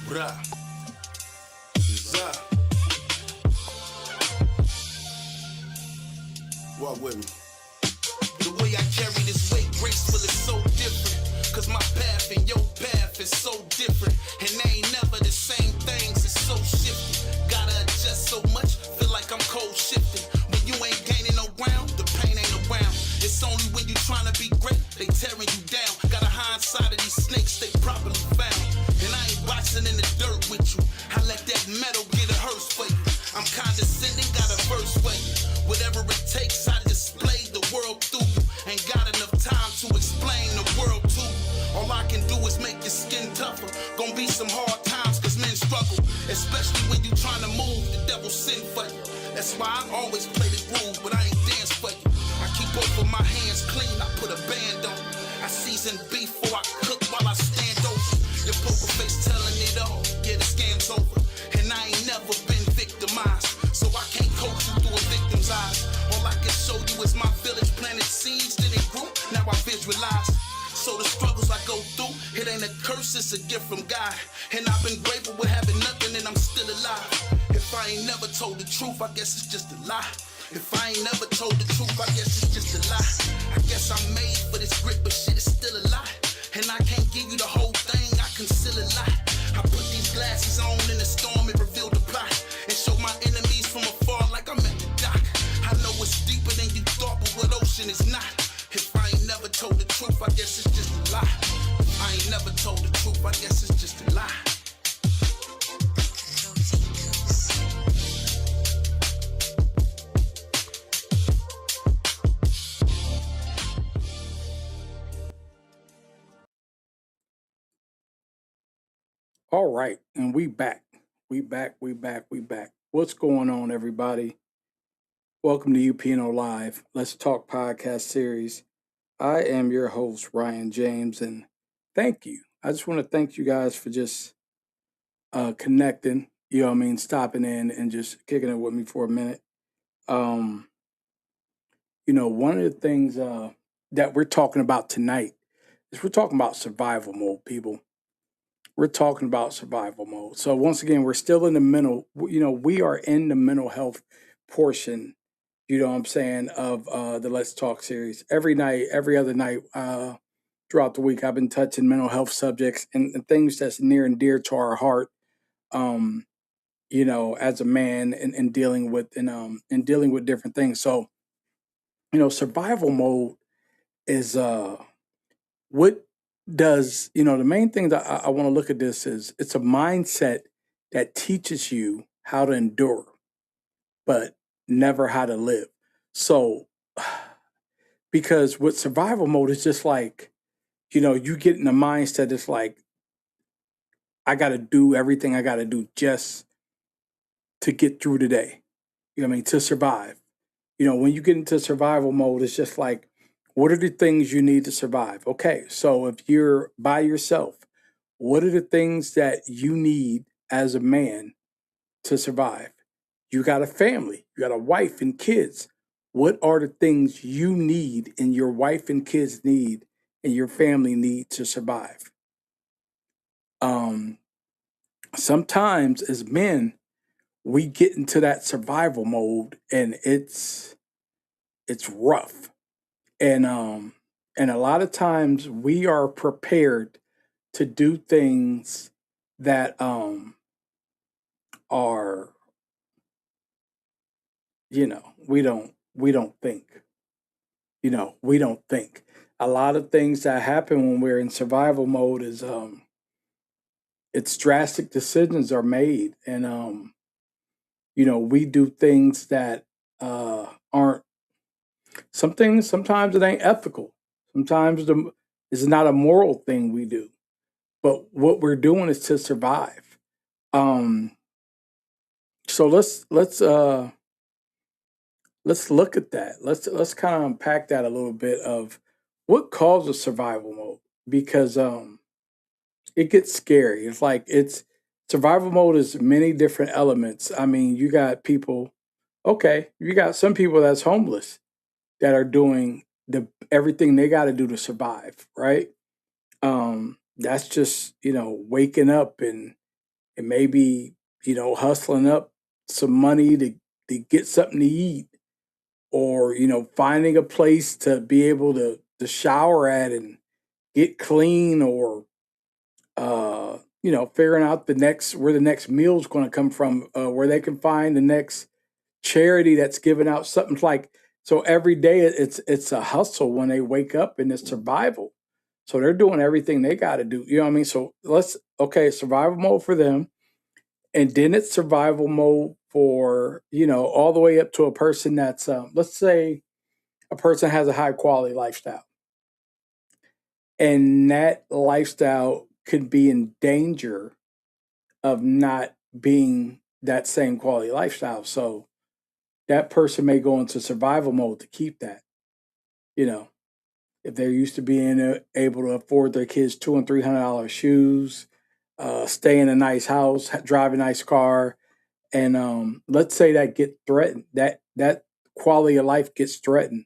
Bruh. Zuh. Walk with me. The way I carry this weight graceful is so different. Cause my path and your path is so different. And they ain't never the same things, it's so shifty. Gotta adjust so much, feel like I'm cold shifting. When you ain't gaining no ground, the pain ain't around. It's only when you tryna be great, they tearing you down. Got a hindsight of these snakes, they properly found. And I ain't boxing in the dirt with you. I let that metal get a hearse for you. I'm condescending, got a verse for you. Whatever it takes, I display the world through you. Ain't got enough time to explain the world to you. All I can do is make your skin tougher. Gonna be some hard times cause men struggle. Especially when you tryna move, the devil send for you. That's why I always play the groove, but I ain't dance for you. I keep both of my hands clean, I put a band on. I season beef before I cook while I stand over. Your poker face telling it all, yeah the scam's over. And I ain't never been victimized, so I can't coach you through a victim's eyes. All I can show you is my village planted seeds, then it grew, now I visualize. So the struggles I go through, it ain't a curse, it's a gift from God. And I've been grateful with having nothing and I'm still alive. If I ain't never told the truth, I guess it's just a lie. If I ain't never told the truth, I guess it's just a lie. I guess I'm made for this grit, but shit is still a lie. And I can't give you the whole thing, I conceal a lot. I put these glasses on in the storm and reveal the plot. And show my enemies from afar like I'm at the dock. I know it's deeper than you thought, but what ocean is not. If I ain't never told the truth, I guess it's just a lie. If I ain't never told the truth, I guess it's just a lie. All right, and we back. We back. What's going on, everybody? Welcome to UPNO Live. Let's Talk podcast series. I am your host, Ryan James, and thank you. I just want to thank you guys for just connecting, stopping in and just kicking it with me for a minute. Um, one of the things that we're talking about tonight is we're talking about survival mode, people. We're talking about survival mode. So once again, we're still in the mental, we are in the mental health portion, of the Let's Talk series. Every night, every other night, throughout the week, I've been touching mental health subjects and things that's near and dear to our heart, um, as a man and dealing with and dealing with different things. So, survival mode is what does the main thing that I want to look at this is it's a mindset that teaches you how to endure but never how to live. So because with survival mode it's just like you get in a mindset it's like I got to do everything I got to do just to get through the day, to survive. When you get into survival mode it's just like what are the things you need to survive? Okay, so if you're by yourself, what are the things that you need as a man to survive? You got a family, you got a wife and kids. What are the things you need and your wife and kids need and your family need to survive? Um, Sometimes as men, we get into that survival mode and it's rough. And a lot of times we are prepared to do things that are we don't think. We don't think. A lot of things that happen when we're in survival mode is it's drastic decisions are made and we do things that aren't some things sometimes it ain't ethical. Sometimes it's not a moral thing we do. But what we're doing is to survive. Um so let's look at that. Let's kind of unpack that a little bit of what causes survival mode because it gets scary. It's like it's survival mode is many different elements. I mean, you got people, okay, you got some people that's homeless that are doing the everything they got to do to survive, right? That's just, waking up and It may be, hustling up some money to get something to eat, or, finding a place to be able to shower at and get clean, or, figuring out where the next meal is going to come from, where they can find the next charity that's giving out something like. So every day it's a hustle when they wake up, and it's survival. So they're doing everything they got to do. You know what I mean? So survival mode for them, and then it's survival mode for all the way up to a person that's let's say a person has a high quality lifestyle, and that lifestyle could be in danger of not being that same quality lifestyle. So that person may go into survival mode to keep that. You know, if they're used to being able to afford their kids $200 and $300 shoes, stay in a nice house, drive a nice car, and let's say that get threatened, that quality of life gets threatened.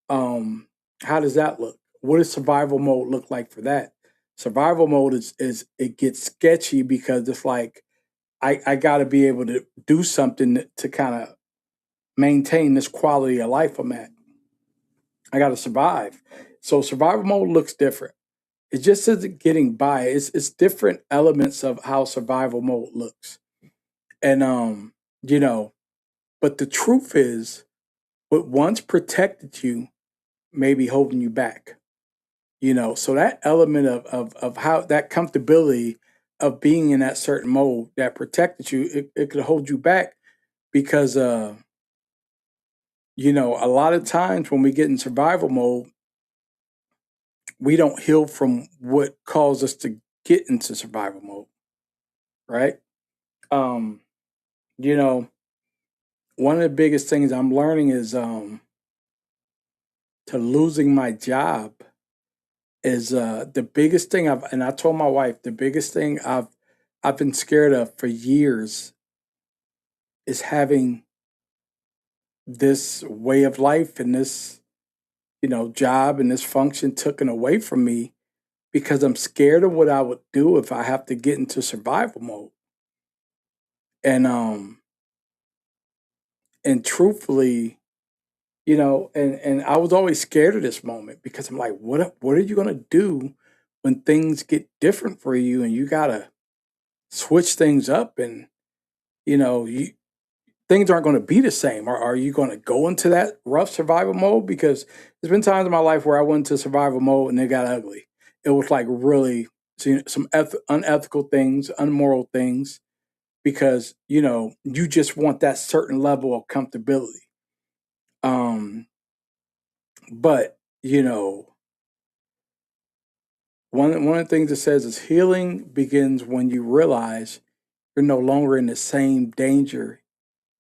Um, how does that look? What does survival mode look like for that? Survival mode is it gets sketchy because it's like I got to be able to do something to kind of maintain this quality of life I'm at. I got to survive. So survival mode looks different. It just isn't getting by. It's different elements of how survival mode looks. And you know, but the truth is what once protected you may be holding you back. So that element of how that comfortability of being in that certain mode that protected you, it could hold you back because a lot of times when we get in survival mode, we don't heal from what caused us to get into survival mode, right? Um, you know, one of the biggest things I'm learning is to losing my job is the biggest thing and I told my wife the biggest thing I've been scared of for years is having this way of life and this job and this function taken away from me because I'm scared of what I would do if I have to get into survival mode. And and truthfully, and I was always scared of this moment because I'm like, what are you gonna do when things get different for you and you gotta switch things up and you things aren't going to be the same. Are you going to go into that rough survival mode? Because there's been times in my life where I went into survival mode and it got ugly. It was like really some unethical things, unmoral things, because you just want that certain level of comfortability. Um, but one of the things it says is healing begins when you realize you're no longer in the same danger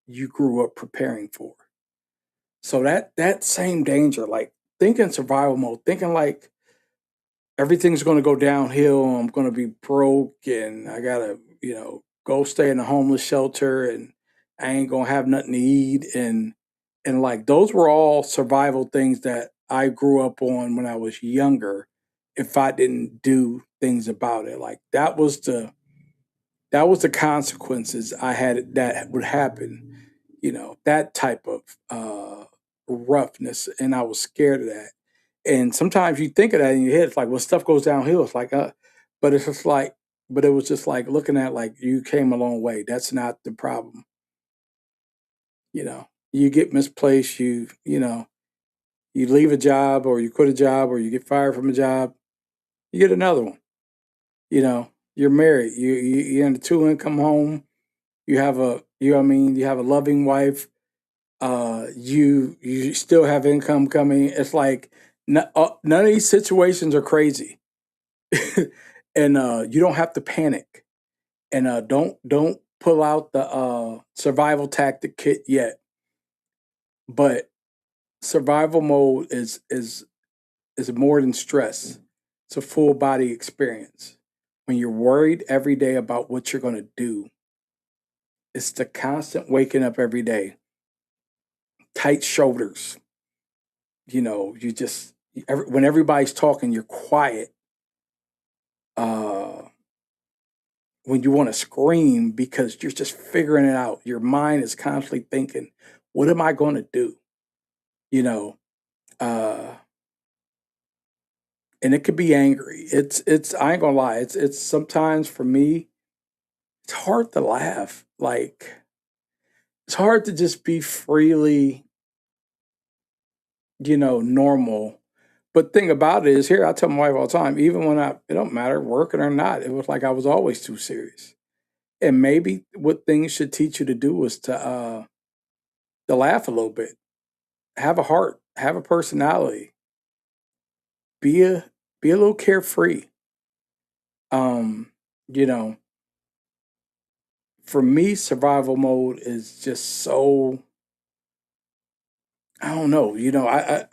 you grew up preparing for. So that same danger, like thinking survival mode, thinking like everything's going to go downhill, I'm going to be broke, and I gotta go stay in a homeless shelter, and I ain't gonna have nothing to eat, and like those were all survival things that I grew up on when I was younger. If I didn't do things about it, like that was the consequences I had that would happen, that type of roughness, and I was scared of that. And sometimes you think of that in your head, it's like, well, stuff goes downhill. It's like, but it's just like, but it was just like looking at like you came a long way. That's not the problem. You get misplaced. You leave a job, or you quit a job, or you get fired from a job. You get another one. You're married. You're in a two income home. You have you have a loving wife. You still have income coming. It's like none of these situations are crazy. And you don't have to panic. And don't pull out the survival tactic kit yet. But survival mode is more than stress. It's a full body experience. When you're worried every day about what you're going to do, it's the constant waking up every day, tight shoulders. You just when everybody's talking, you're quiet. Uh, when you want to scream because you're just figuring it out. Your mind is constantly thinking, what am I going to do? You know, uh, and it could be angry. I ain't gonna lie. It's sometimes for me, it's hard to laugh. Like, it's hard to just be freely, normal. But thing about it is here, I tell my wife all the time, even when it don't matter, working or not, it was like I was always too serious. And maybe what things should teach you to do is to laugh a little bit, have a heart, have a personality, be a be a little carefree. Um, you know, for me, survival mode is just so I don't know.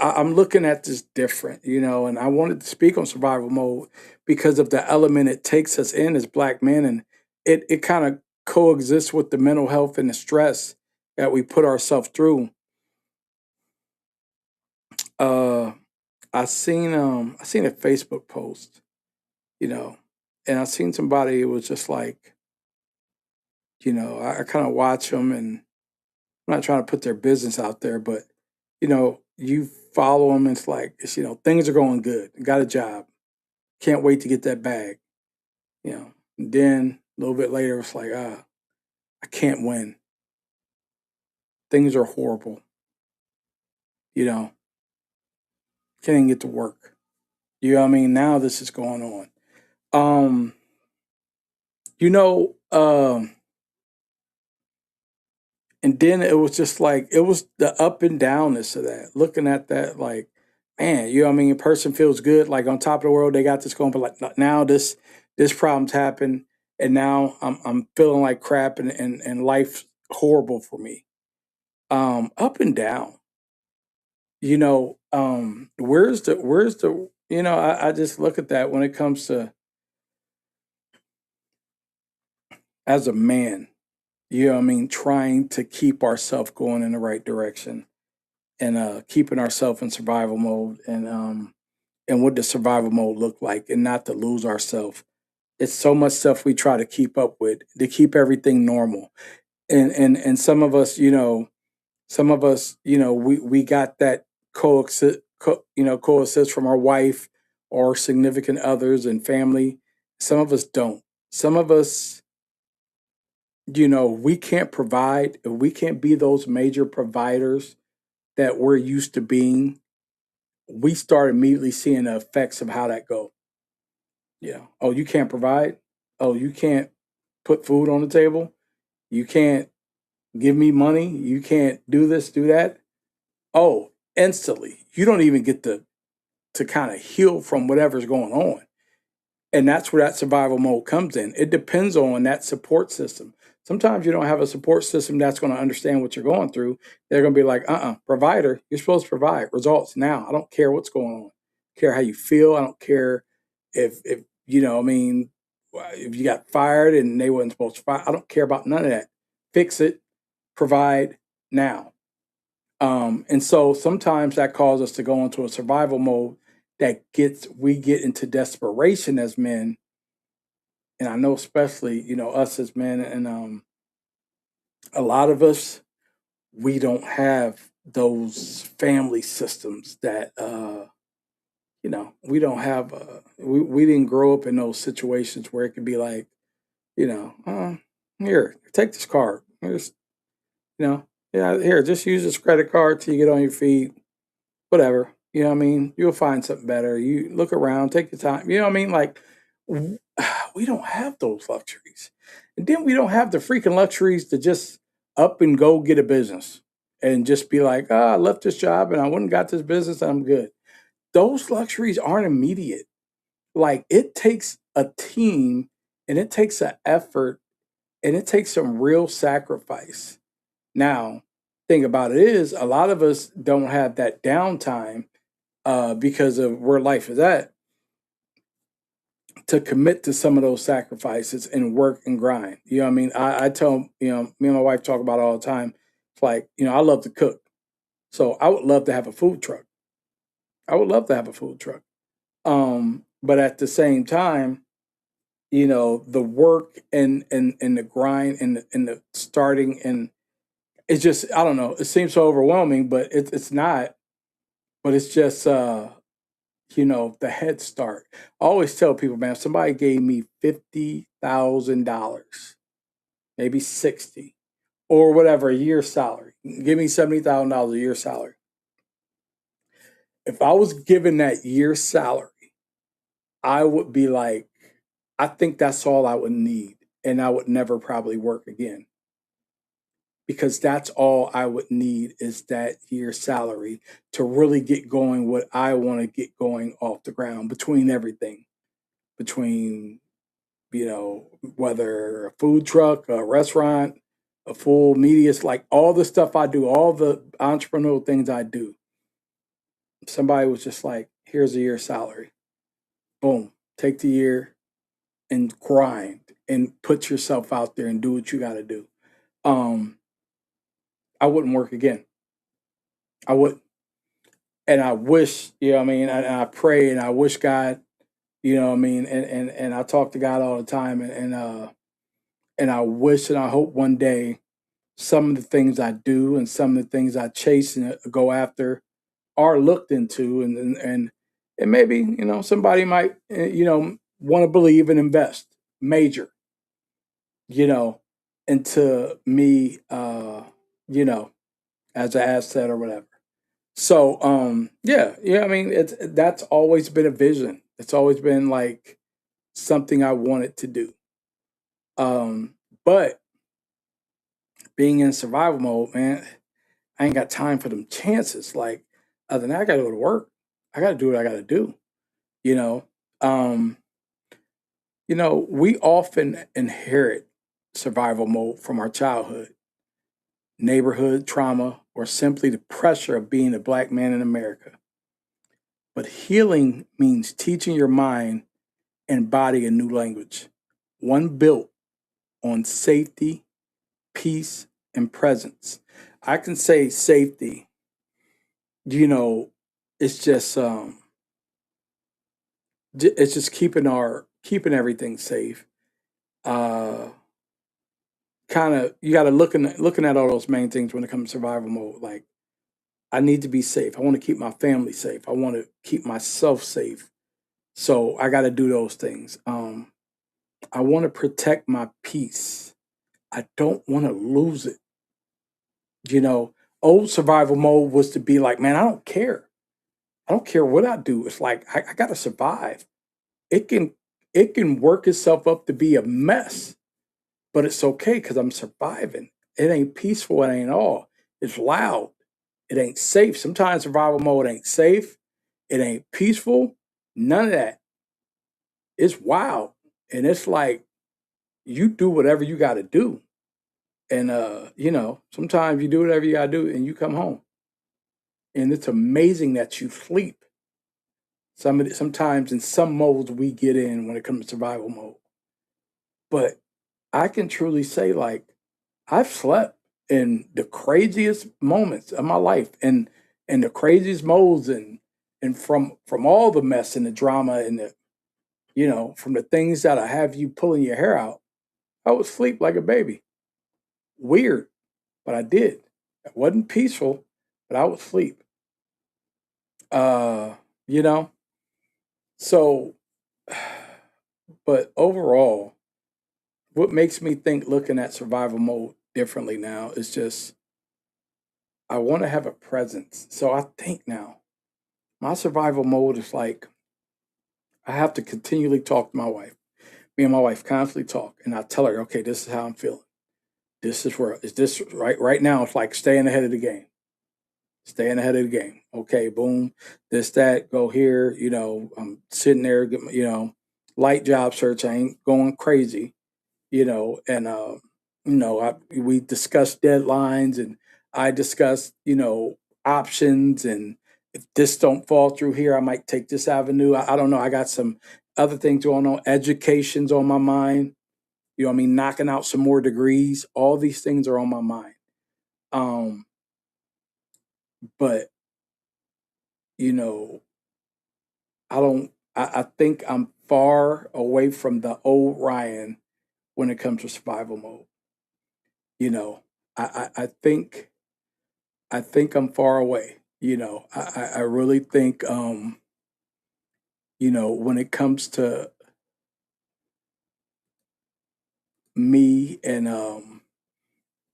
I'm looking at this different. And I wanted to speak on survival mode because of the element it takes us in as Black men, and it kind of coexists with the mental health and the stress that we put ourselves through. Uh, I seen a Facebook post, you know, and I seen somebody. It was just like, I kind of watch them, and I'm not trying to put their business out there, but you follow them. It's like things are going good. Got a job. Can't wait to get that bag. And then a little bit later, it's like I can't win. Things are horrible. You know, can't even get to work. You know what I mean? Now this is going on. Um, you know, um, and then it was just like it was the up and downness of that. Looking at that, like, man, you know what I mean? A person feels good, like on top of the world, they got this going, but like now this problem's happened, and now I'm feeling like crap, and life's horrible for me. Up and down. I just look at that when it comes to as a man, trying to keep ourselves going in the right direction and keeping ourselves in survival mode and what does survival mode look like and not to lose ourselves. It's so much stuff we try to keep up with to keep everything normal. And some of us, we got that coexist from our wife or significant others and family. Some of us don't. Some of us, we can't provide. If we can't be those major providers that we're used to being, we start immediately seeing the effects of how that go. Yeah. Oh, you can't provide. Oh, you can't put food on the table. You can't give me money. You can't do this, do that. Oh, instantly. You don't even get to kind of heal from whatever's going on. And that's where that survival mode comes in. It depends on that support system. Sometimes you don't have a support system that's going to understand what you're going through. They're going to be like, provider, you're supposed to provide results now. I don't care what's going on. I don't care how you feel. I don't care if if you got fired and they weren't supposed to fire. I don't care about none of that. Fix it, provide now. And so sometimes that causes us to go into a survival mode we get into desperation as men. And I know especially, us as men and a lot of us, we don't have those family systems that we don't have we didn't grow up in those situations where it could be like, here, take this card. Here's, yeah, here, just use this credit card till you get on your feet whatever. You know what I mean? You'll find something better. You look around, take your time. You know what I mean? Like, we don't have those luxuries. And then we don't have the freaking luxuries to just up and go get a business and just be like, I left this job and I went and got this business and I'm good. Those luxuries aren't immediate. Like, it takes a team and it takes an effort and it takes some real sacrifice. Now, thing about it is, a lot of us don't have that downtime because of where life is at to commit to some of those sacrifices and work and grind. You know what I mean? I tell, me and my wife talk about it all the time. It's like, I love to cook. So I would love to have a food truck. I would love to have a food truck. But at the same time, the work and the grind and the starting, and it's just, I don't know, it seems so overwhelming, but it's not. But it's just the head start. I always tell people, man, if somebody gave me $50,000, maybe 60 or whatever, a year salary, give me $70,000 a year salary. If I was given that year salary, I would be like, I think that's all I would need. And I would never probably work again, because that's all I would need is that year's salary to really get going what I want to get going off the ground, between everything, between, whether a food truck, a restaurant, a full media, it's like all the stuff I do, all the entrepreneurial things I do. Somebody was just like, here's a year's salary. Boom, take the year and grind and put yourself out there and do what you got to do. Um, I wouldn't work again. I wouldn't. And I wish, I mean, and I pray and I wish God, I mean, and I talk to God all the time, and I wish and I hope one day some of the things I do and some of the things I chase and go after are looked into, and maybe, somebody might, want to believe and invest major, you know, into me, as an asset or whatever. So, yeah, I mean, that's always been a vision. It's always been like something I wanted to do. But being in survival mode, man, I ain't got time for them chances. Like, other than that, I gotta go to work. I gotta do what I gotta do. You know, um, we often inherit survival mode from our childhood, neighborhood trauma, or simply the pressure of being a black man in America. But healing means teaching your mind and body a new language, one built on safety, peace, and presence. I can say safety, you know, it's just it's just keeping everything safe. Uh Kind of, you got to looking at all those main things when it comes to survival mode. Like, I need to be safe. I want to keep my family safe. I want to keep myself safe. So I got to do those things. I want to protect my peace. I don't want to lose it. You know, old survival mode was to be like, man, I don't care. I don't care what I do. It's like I got to survive. It can it can work itself up to be a mess, but it's okay because I'm surviving. It ain't peaceful. It ain't all. It's loud. It ain't safe. Sometimes survival mode ain't safe. It ain't peaceful. None of that. It's wild, and it's like you do whatever you got to do. And sometimes you do whatever you gotta do and you come home. And it's amazing that you sleep. Sometimes in some modes we get in when it comes to survival mode. But I can truly say, like, I've slept in the craziest moments of my life, and the craziest modes, and from all the mess and the drama and the from the things that I have you pulling your hair out, I would sleep like a baby. Weird, but I did. It wasn't peaceful, but I would sleep. Uh, you know, so, but overall, what makes me think looking at survival mode differently now is just I want to have a presence. So I think now my survival mode is like I have to continually talk to my wife. Me and my wife constantly talk, and I tell her, okay, this is how I'm feeling. This is where is this right now? It's like staying ahead of the game. Staying ahead of the game. Okay, boom, this, that, go here. I'm sitting there, light job search. I ain't going crazy, and we discussed deadlines, and I discussed, options, and if this don't fall through here, I might take this avenue. I don't know. I got some other things going on. Education's on my mind. I mean, knocking out some more degrees. All these things are on my mind. Um, but you know, I don't. I think I'm far away from the old Ryan when it comes to survival mode. You know, I think I'm far away. I really think when it comes to me and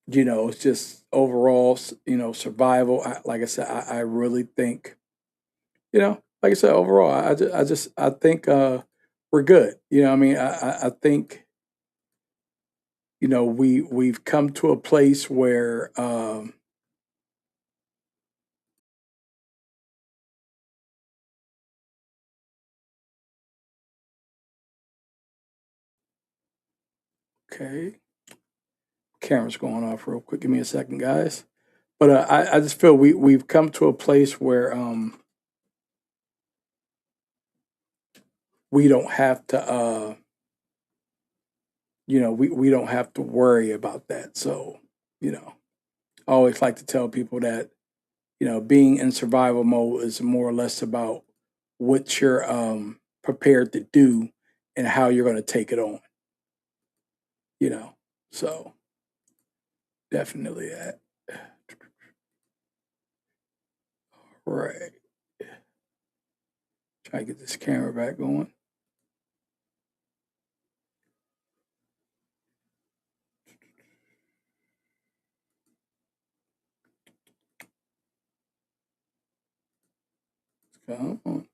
it's just overall survival. Like I said, I really think like I said, overall, I think we're good. I mean, I think we've come to a place where okay, camera's going off real quick. Give me a second, guys. But I just feel we've come to a place where we don't have to we don't have to worry about that. So you know, I always like to tell people that being in survival mode is more or less about what you're prepared to do and how you're going to take it on. You know, so definitely that. Right. Try to get this camera back going. Come on.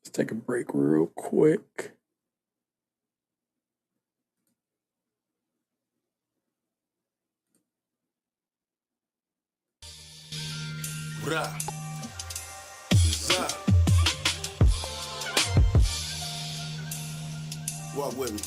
Let's take a break real quick. Ra. Za. Walk with me.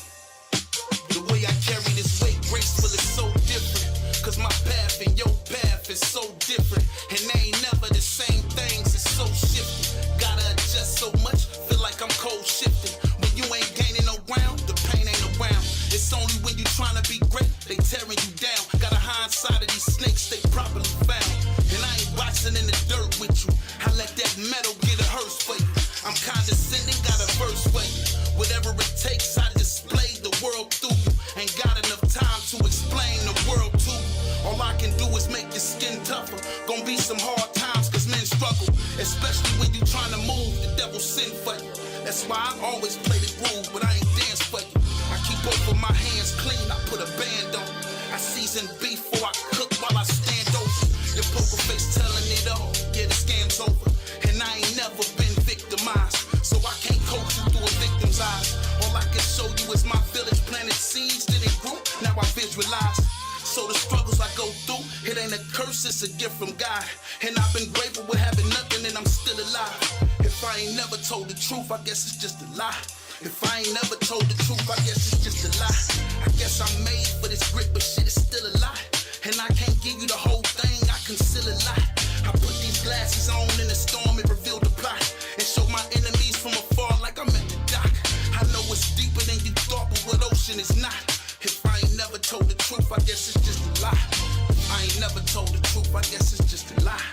The way I carry this weight graceful is so different. Cause my path and your path is so different. And they ain't never the same things, it's so shifty. Gotta adjust so much, feel like I'm cold shifting. When you ain't gaining no ground, the pain ain't around. It's only when you tryna be great, they tearing you down. Got a hindsight of these snakes, they properly found. And I ain't boxing in the dirt with you. I let that metal get a hearse for you. I'm condescending, got a verse for you. Whatever it takes, I display the world through you. Ain't got enough time to explain the world to you. All I can do is make your skin tougher. Gonna be some hard times, cause men struggle. Especially when you trying to move, the devil send for you. That's why I always play the groove, but I ain't dance for you. I keep both of my hands clean, I put a band on. I season beef before I cook while I stand over. Your poker face telling it all, yeah, the scam's over. And I ain't never been victimized, so I can't coach you through a victim's eyes. All I can show you is my village planted seeds, then it grew, now I visualize. So the struggles I go through, it ain't a curse, it's a gift from God. And I've been grateful with having nothing and I'm still alive. If I ain't never told the truth, I guess it's just a lie. If I ain't never told the truth, I guess it's just a lie. I guess I'm made for this grit, but shit is still a lie. And I can't give you the whole thing, I conceal a lot. I put these glasses on in the storm and reveal the plot. And show my enemies from afar like I'm at the dock. I know it's deeper than you thought, but what ocean is not. If I ain't never told the truth, I guess it's just a lie. If I ain't never told the truth, I guess it's just a lie.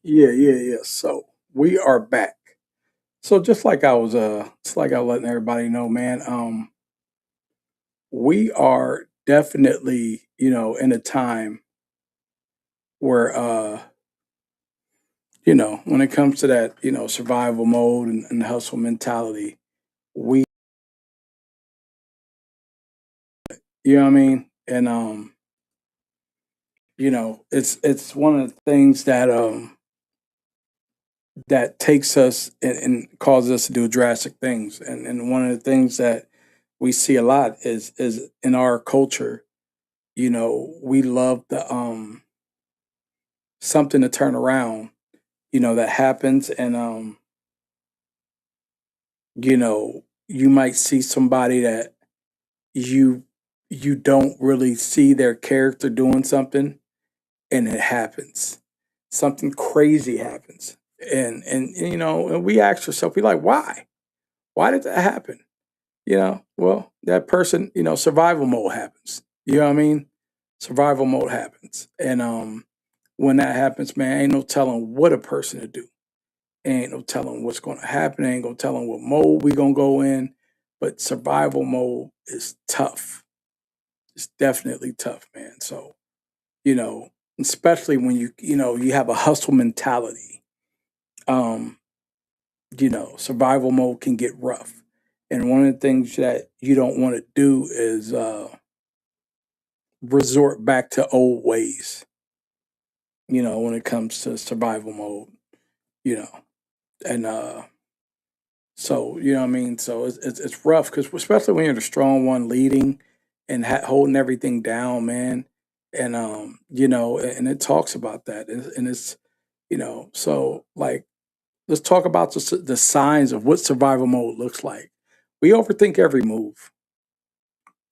Yeah. So we are back. So just like I was it's like I was letting everybody know, man, we are definitely, in a time where when it comes to that, survival mode and hustle mentality, we you know what I mean? And it's one of the things that takes us and causes us to do drastic things. And one of the things that we see a lot is in our culture, we love something to turn around, that happens. And, you might see somebody that you, you don't really see their character doing something, and it happens. Something crazy happens. And we ask ourselves, we like, why? Why did that happen? Well, that person, survival mode happens. You know what I mean? Survival mode happens. And when that happens, man, ain't no telling what a person to do. Ain't no telling what's gonna happen. Ain't no telling what mode we gonna go in. But survival mode is tough. It's definitely tough, man. So, you know, especially when you have a hustle mentality. Um, survival mode can get rough. And one of the things that you don't want to do is resort back to old ways, when it comes to survival mode, you know. And so, you know what I mean? So it's rough because especially when you're the strong one leading and holding everything down, man. And and it talks about that, and it's so like let's talk about the signs of what survival mode looks like. We overthink every move.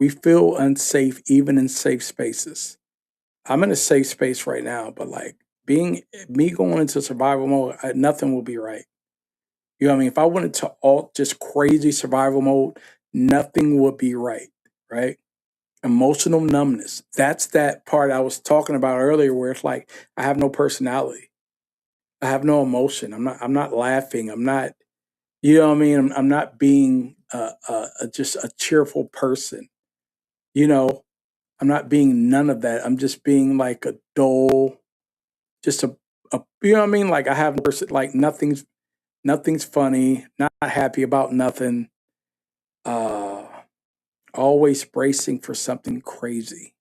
We feel unsafe even in safe spaces. I'm in a safe space right now, but like being me going into survival mode, nothing will be right. You know what I mean? If I went into all just crazy survival mode, nothing would be right, right? Emotional numbness. That's that part I was talking about earlier where it's like I have no personality. I have no emotion. I'm not laughing. I'm not, you know what I mean? I'm not being just a cheerful person. You know, I'm not being none of that. I'm just being like a dull, just a you know what I mean? Like I have like nothing's funny, not happy about nothing. Uh always bracing for something crazy.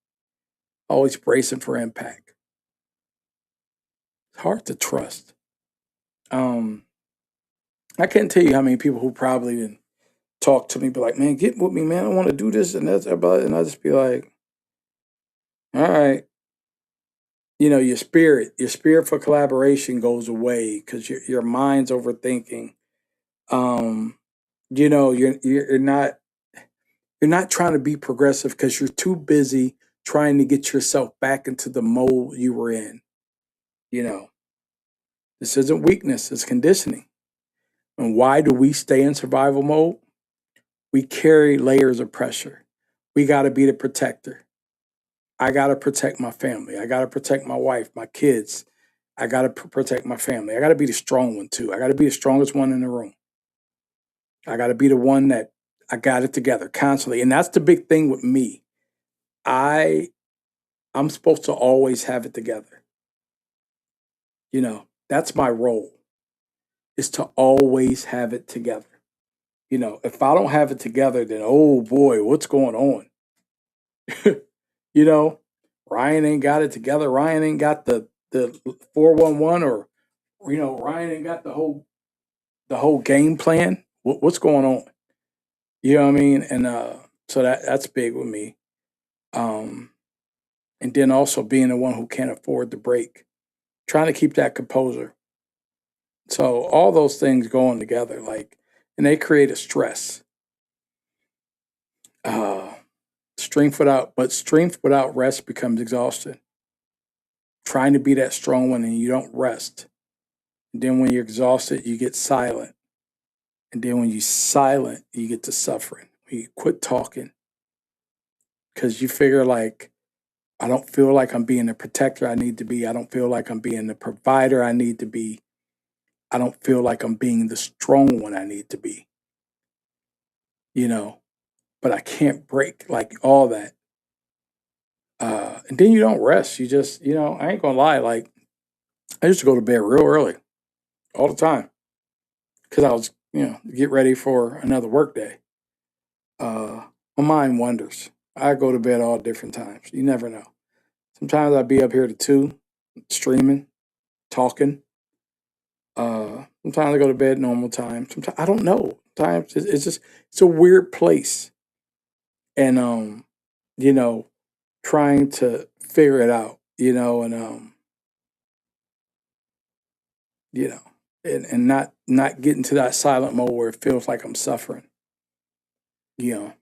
Always bracing for impact. It's hard to trust. Um I can't tell you how many people who probably even talk to me, be like, man, get with me, man. I want to do this and that's about it. And I just be like, all right. Your spirit for collaboration goes away because your mind's overthinking. Um, you're not trying to be progressive because you're too busy trying to get yourself back into the mode you were in. You know, this isn't weakness, it's conditioning. And why do we stay in survival mode? We carry layers of pressure. We got to be the protector. I got to protect my family. I got to protect my wife, my kids. I got to protect my family. I got to be the strong one too. I got to be the strongest one in the room. I got to be the one that I got it together constantly. And that's the big thing with me. I I'm supposed to always have it together. That's my role is to always have it together. If I don't have it together, then oh boy, what's going on? you know, Ryan ain't got it together. Ryan ain't got the 411 or Ryan ain't got the whole game plan. What's going on? You know what I mean? And so that's big with me. Um and then also being the one who can't afford the break, trying to keep that composure. So all those things going together, like, and they create a stress. Uh, strength without rest becomes exhaustion. Trying to be that strong one and you don't rest. And then when you're exhausted, you get silent. And then when you silent, you get to suffering. You quit talking because you figure like, I don't feel like I'm being the protector I need to be. I don't feel like I'm being the provider I need to be. I don't feel like I'm being the strong one I need to be. You know, but I can't break like all that. And then you don't rest. You just, I ain't gonna lie. Like I used to go to bed real early all the time because I was, get ready for another work day. My mind wanders. I go to bed all different times. You never know. Sometimes I'd be up here to 2, streaming, talking. Sometimes I go to bed normal time. Sometimes I don't know. Times it's just it's a weird place, and you know, trying to figure it out. And you know, and not getting to that silent mode where it feels like I'm suffering. You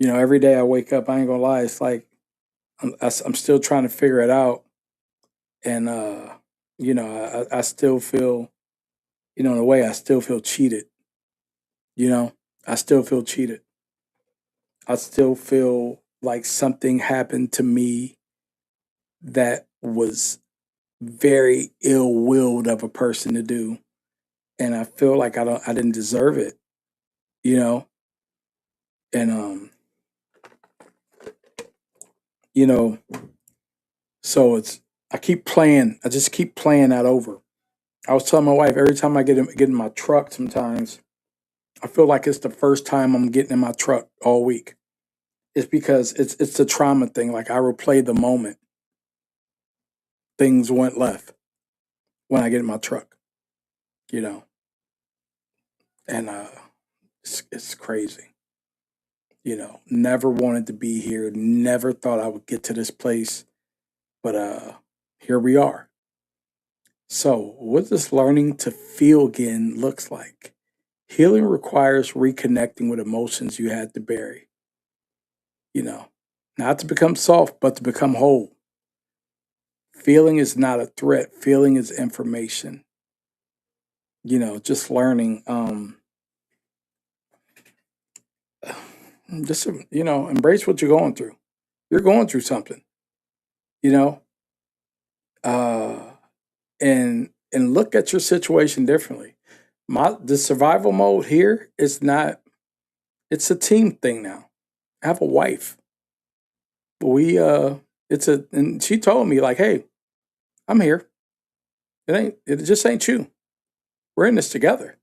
know, every day I wake up, I ain't gonna lie, it's like I'm still trying to figure it out, and I still feel, in a way, I still feel cheated. You know, I still feel cheated. I still feel like something happened to me that was very ill-willed of a person to do, and I feel like I didn't deserve it. You know, and you know, so I just keep playing that over. I was telling my wife every time I get in my truck, sometimes I feel like it's the first time I'm getting in my truck all week. It's because it's the trauma thing. Like I replay the moment things went left when I get in my truck, you know, and it's crazy. Never wanted to be here. Never thought I would get to this place, but here we are. So, what does learning to feel again looks like? Healing requires reconnecting with emotions you had to bury, you know, not to become soft, but to become whole. Feeling is not a threat, feeling is information. Just learning, just, embrace what you're going through. You're going through something, you know, uh, and look at your situation differently. The survival mode here is not, it's a team thing now. I have a wife. And she told me, like, hey, I'm here. It just ain't you. We're in this together.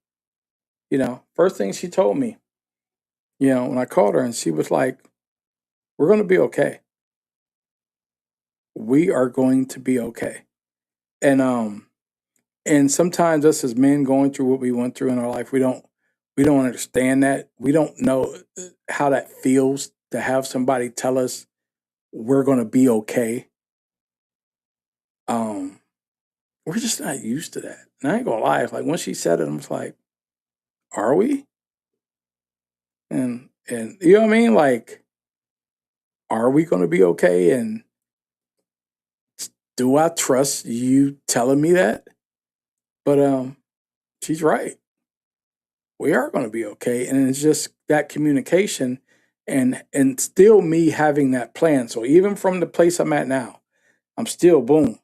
First thing she told me, when I called her, and she was like, we're going to be okay. We are going to be okay. And sometimes us as men going through what we went through in our life, we don't understand that. We don't know how that feels to have somebody tell us we're going to be okay. Um, we're just not used to that. And I ain't gonna lie, like when she said it, I was like, are we? And you know what I mean? Like, are we gonna be okay? And do I trust you telling me that? But she's right. We are gonna be okay. And it's just that communication and still me having that plan. So even from the place I'm at now, I'm still boom,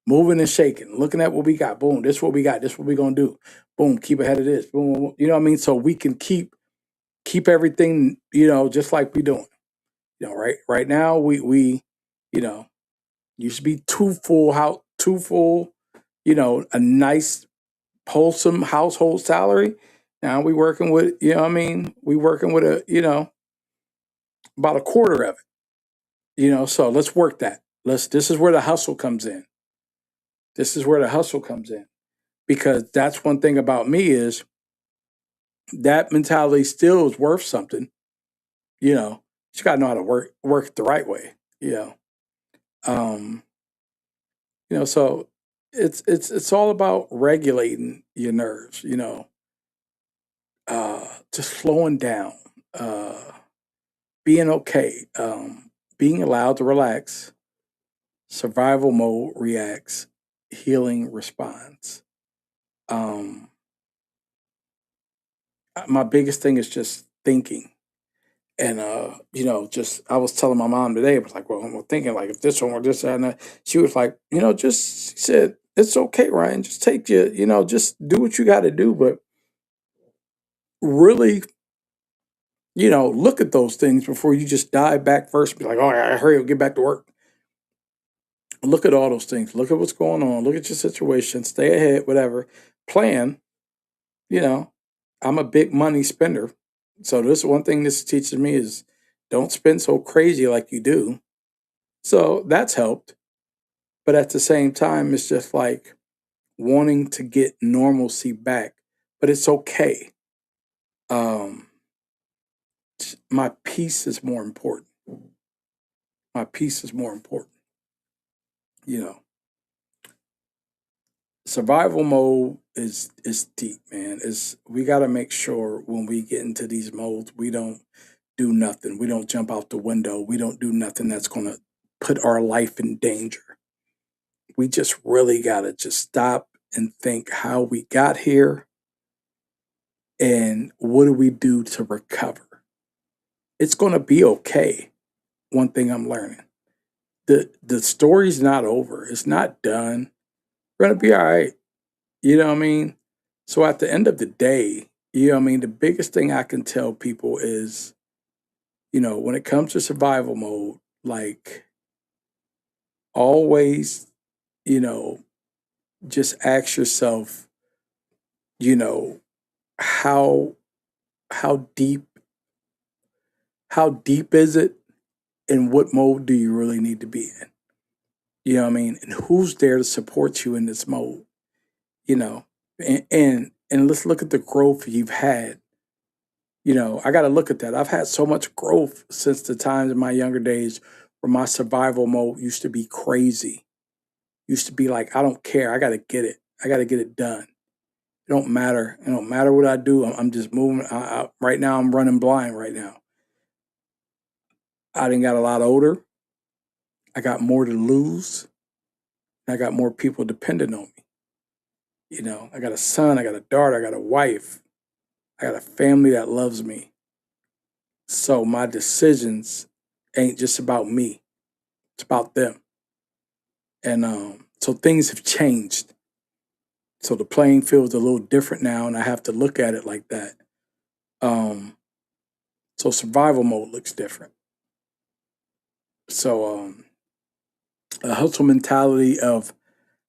moving and shaking, looking at what we got. Boom, this is what we got, this is what we're gonna do. Boom, keep ahead of this. Boom, boom, boom. You know what I mean? So we can keep everything, just like we doing. Right now we, you know, used to be two full, a nice wholesome household salary. Now we working with, what I mean, we working with about a quarter of it. So let's work that. This is where the hustle comes in. This is where the hustle comes in. Because that's one thing about me is that mentality still is worth something. You know, you got to know how to work it the right way. Um, so it's all about regulating your nerves. Just slowing down, being okay, being allowed to relax. Survival mode reacts, healing responds. Um, my biggest thing is just thinking. And just I was telling my mom today, I was like, well, I'm thinking like if this one or this that, and that. She was like, she said, it's okay, Ryan. Just take your, just do what you gotta do. But really, look at those things before you just dive back first. Be like, oh, I hurry up, get back to work. Look at all those things. Look at what's going on. Look at your situation. Stay ahead, whatever. Plan. You know, I'm a big money spender. So this one thing this teaches me is don't spend so crazy like you do. So that's helped. But at the same time, it's just like wanting to get normalcy back. But it's okay. Um, my peace is more important. My peace is more important. You know. survival mode is deep, man. Is we got to make sure when we get into these modes, we don't do nothing. We don't jump out the window. We don't do nothing that's going to put our life in danger. We just really got to just stop and think how we got here and what do we do to recover. It's going to be okay. One thing I'm learning. The story's not over. It's not done. We're going to be all right. You know what I mean? So at the end of the day, you know what I mean, the biggest thing I can tell people is, when it comes to survival mode, like always, you know, just ask yourself, you know, how how deep how deep is it and what mode do you really need to be in? You know what I mean? And who's there to support you in this mode? You know, and let's look at the growth you've had. I got to look at that. I've had so much growth since the times in my younger days where my survival mode used to be crazy. Used to be like, I don't care. I got to get it. I got to get it done. It don't matter. It don't matter what I do. I'm just moving. Right now, I'm running blind right now. I didn't got a lot older. I got more to lose. I got more people dependent on me. I got a son. I got a daughter. I got a wife. I got a family that loves me. So my decisions ain't just about me. It's about them. And so things have changed. So the playing field is a little different now, and I have to look at it like that. Um, so survival mode looks different. So a hustle mentality of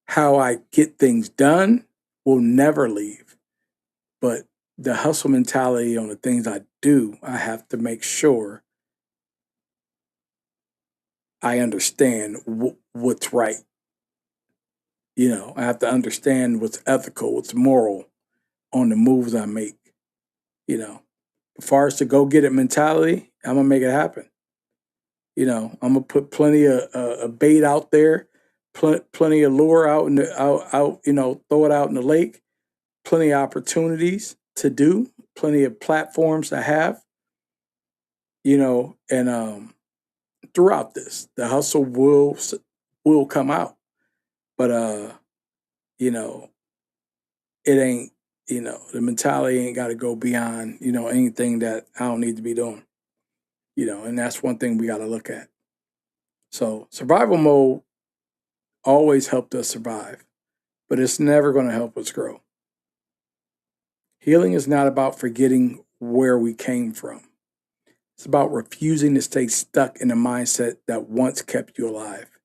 how I get things done will never leave. But the hustle mentality on the things I do, I have to make sure I understand what's right. I have to understand what's ethical, what's moral on the moves I make. As far as the go get it mentality, I'm gonna make it happen. I'm gonna put plenty of bait out there, plenty of lure out in the out. Throw it out in the lake. Plenty of opportunities to do. Plenty of platforms to have. And throughout this, the hustle will come out, but you know, it ain't. The mentality ain't got to go beyond anything that I don't need to be doing. And that's one thing we got to look at. So survival mode always helped us survive, but it's never going to help us grow. Healing is not about forgetting where we came from. It's about refusing to stay stuck in a mindset that once kept you alive.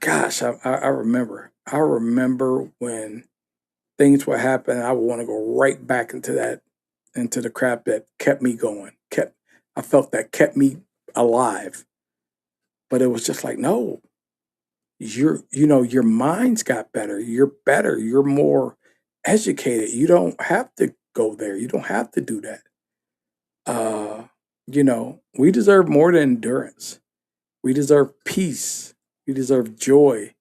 Gosh, I remember. I remember when things would happen, I would want to go right back into the crap that kept me going. I felt that kept me alive. But it was just like, no, your mind's got better. You're better. You're more educated. You don't have to go there. You don't have to do that. We deserve more than endurance. We deserve peace. We deserve joy.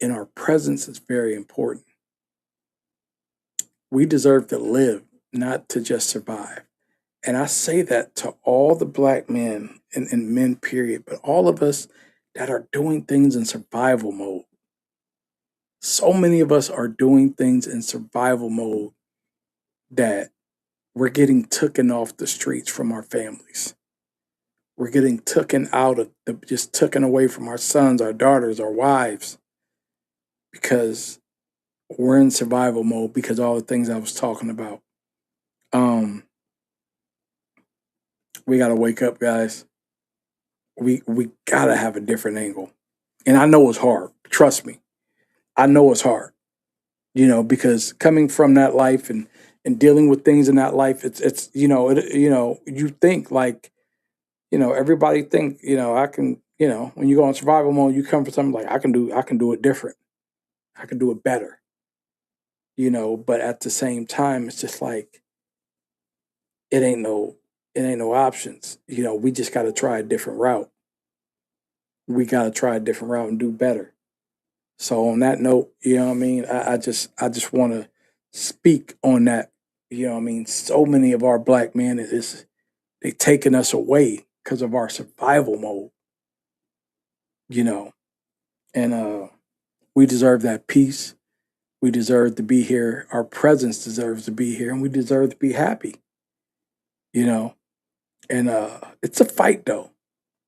And our presence is very important. We deserve to live, not to just survive. And I say that to all the black men and men, period, but all of us that are doing things in survival mode. So many of us are doing things in survival mode that we're getting taken off the streets from our families. We're getting just taken away from our sons, our daughters, our wives, because we're in survival mode because of all the things I was talking about. We gotta wake up, guys. We gotta have a different angle. And I know it's hard. Trust me. I know it's hard. Because coming from that life and dealing with things in that life, you think like, everybody think, I can, when you go on survival mode, you come for something like I can do it different. I can do it better. But at the same time, it's just like it ain't no options. We just gotta try a different route. We gotta try a different route and do better. So on that note, you know what I mean? I just want to speak on that. You know what I mean? So many of our black men they taking us away because of our survival mode, you know. And we deserve that peace. We deserve to be here. Our presence deserves to be here, and we deserve to be happy, you know. And it's a fight though.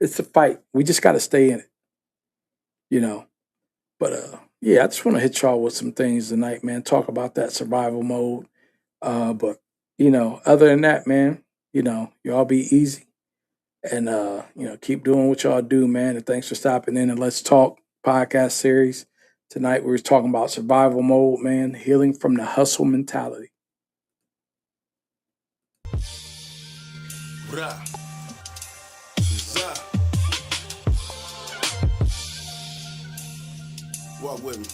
It's a fight. We just gotta stay in it, you know. But yeah, I just want to hit y'all with some things tonight, man. Talk about that survival mode. But other than that, man, y'all be easy and keep doing what y'all do, man. And thanks for stopping in and Let's Talk podcast series. Tonight we were talking about survival mode, man, healing from the hustle mentality. Walk with me.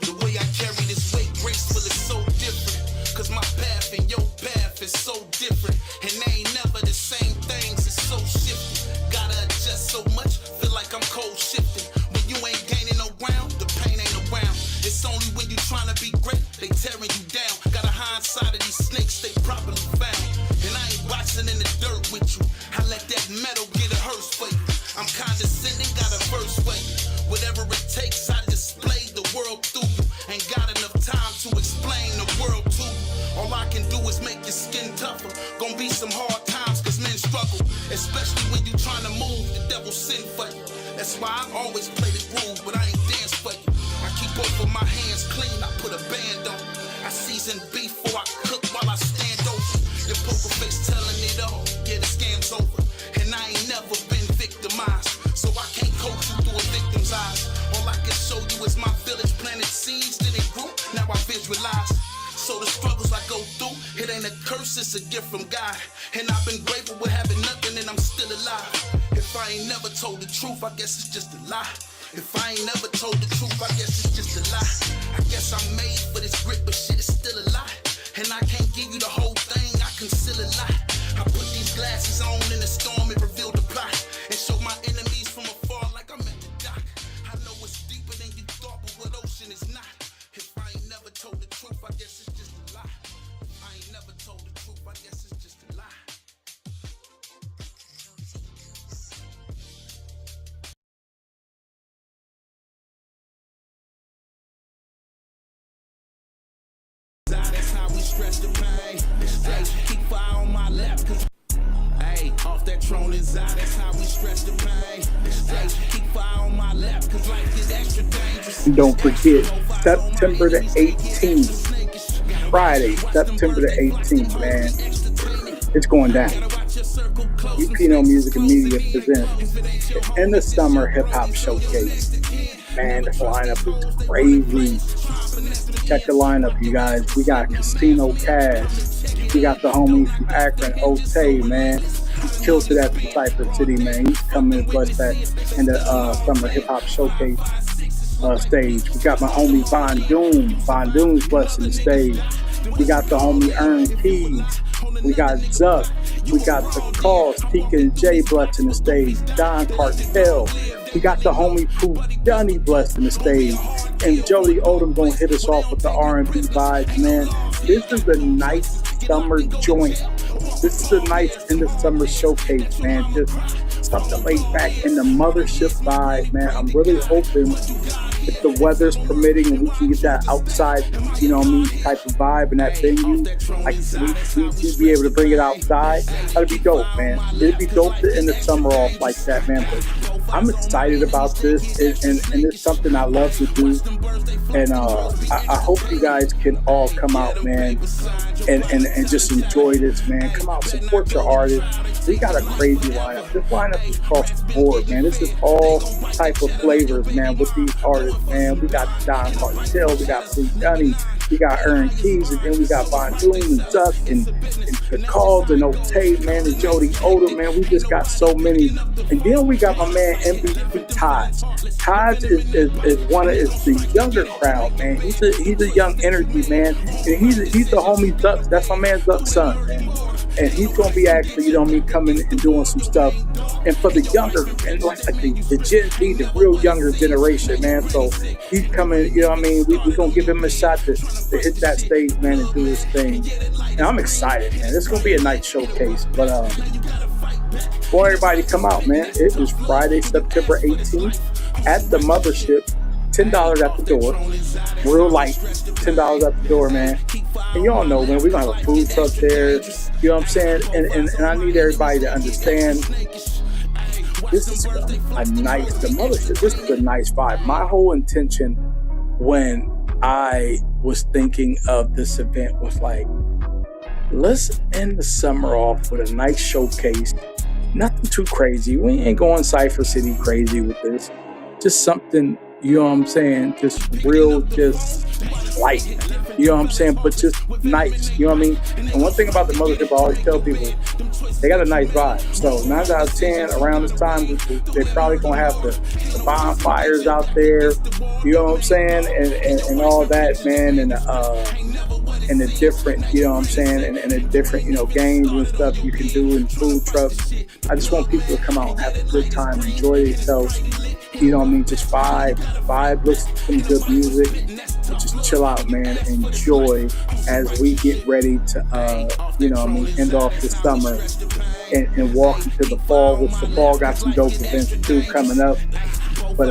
The way I carry this weight graceful is so different. Cause my path and your path is so different. And they ain't never the same things, it's so shifty. Gotta adjust so much, feel like I'm cold shifting. When you ain't gaining no ground, the pain ain't around. It's only when you trying to be great, they tearing you down. Got a hindsight of these snakes, they properly found. And I ain't boxing in the dirt with you. I let that metal get a hearse for you. I'm condescending, got a verse for you. Whatever it takes, I display the world through you. Ain't got enough time to explain the world to you. All I can do is make your skin tougher. Gonna be some hard times cause men struggle. Especially when you trying to move, the devil send for you. That's why I always play the groove, but I ain't dance for you. I keep both of my hands clean, I put a band on. I season beef before I cook while I stand over. Your poker face telling it all, yeah the scam's over. And I ain't never been victimized, so I can't coach you through a victim's eyes. All I can show you is my village planted seeds, then it grew, now I visualize. So the struggles I go through, it ain't a curse, it's a gift from God. And I've been grateful with having nothing and I'm still alive. If I ain't never told the truth, I guess it's just a lie. If I ain't never told the truth, I guess it's just a lie. I guess I'm made for this grit, but shit is still a lie. And I can't give you the whole thing, I conceal a lot. I put these glasses on in the storm and reveal the plot. And show my enemies from afar like I'm at the dock. I know it's deeper than you thought, but what ocean is not. If I ain't never told the truth, I guess it's just a lie. If I ain't never told the truth, I guess it's just a lie. That's how we stretch the pain. Keep fire on my lap, cause hey, off that throne is out, that's how we stretch the pain. Keep fire on my lap, cause life get extra dangerous. And don't forget, September the 18th, Friday, September the 18th, man, it's going down. UPNO Music and Media presents the End of Summer Hip Hop Showcase. Man, the lineup is crazy. Check the lineup, you guys. We got Casino Cash. We got the homies from Akron, Otay, man. He killed it at the Cypher City, man. He's coming and bless that in the Summer Hip Hop Showcase stage. We got my homie Von Doom. Von Doom's blessing the stage. We got the homie Earn Keys. We got Zuck. We got the Cause, Tika and Jay blessing the stage. Don Cartel. We got the homie Pooh Dunny blessing the stage. And Jody Odom gonna hit us off with the R&B vibes, man. This is a nice summer joint. This is a nice end of summer showcase, man. Just something laid back in the mothership vibe, man. I'm really hoping if the weather's permitting and we can get that outside, you know what I mean, type of vibe in that venue, like we be able to bring it outside. That'd be dope, man. It'd be dope to end the summer off like that, man. But I'm excited about this, and it's something I love to do. And I hope you guys can all come out, man, and just enjoy this, man. Come out, support your artists. We got a crazy lineup. This lineup is across the board, man. This is all type of flavors, man, with these artists, man. We got Don Cartel, we got Blue Dunny, we got Earn Keys, and then we got Von Doom and Zuck and the Calls and Otay, man, and Jody Odom, man. We just got so many. And then we got my man MVP Taj. Taj is the younger crowd, man. He's a young energy, man. And he's the homie Zuck. That's my man Zuck's son, man. and he's gonna be actually, you know what I mean, coming and doing some stuff. And for the younger and like the Gen Z, the real younger generation, man. So he's coming, you know what I mean. We're gonna give him a shot to hit that stage, man, and do his thing. And I'm excited, man. It's gonna be a nice showcase. But for everybody to come out, man. It is Friday, September 18th at the Mothership. $10 at the door. Real light. $10 at the door, man. And y'all know, man, we're going to have a food truck there. You know what I'm saying? And I need everybody to understand this is the Mothership. This is a nice vibe. My whole intention when I was thinking of this event was like, let's end the summer off with a nice showcase. Nothing too crazy. We ain't going Cypher City crazy with this. Just something, you know what I'm saying? Just real, just light. You know what I'm saying? But just nice. You know what I mean? And one thing about the Mothership, I always tell people, they got a nice vibe. So 9 out of 10 around this time, they're probably going to have the bonfires out there. You know what I'm saying? And all that, man. And the different, you know what I'm saying, and the different, you know, games and stuff you can do in food trucks. I just want people to come out and have a good time, enjoy themselves, you know what I mean, just vibe, listen to some good music, and just chill out, man, enjoy as we get ready to, you know what I mean, end off the summer and walk into the fall, which the fall got some dope events too coming up. But,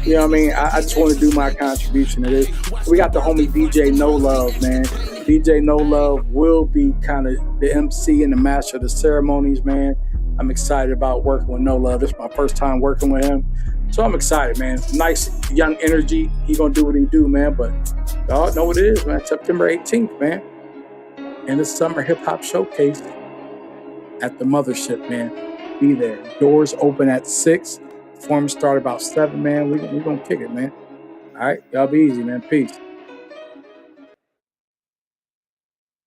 you know what I mean? I just want to do my contribution to this. We got the homie DJ No Love, man. DJ No Love will be kind of the MC and the master of the ceremonies, man. I'm excited about working with No Love. It's my first time working with him. So I'm excited, man. Nice young energy. He gonna do what he do, man. But y'all know what it is, man. September 18th, man. And the Summer Hip Hop Showcase at the Mothership, man. Be there. Doors open at 6. Performance start about 7, man. We gonna kick it, man. All right, y'all be easy, man. Peace.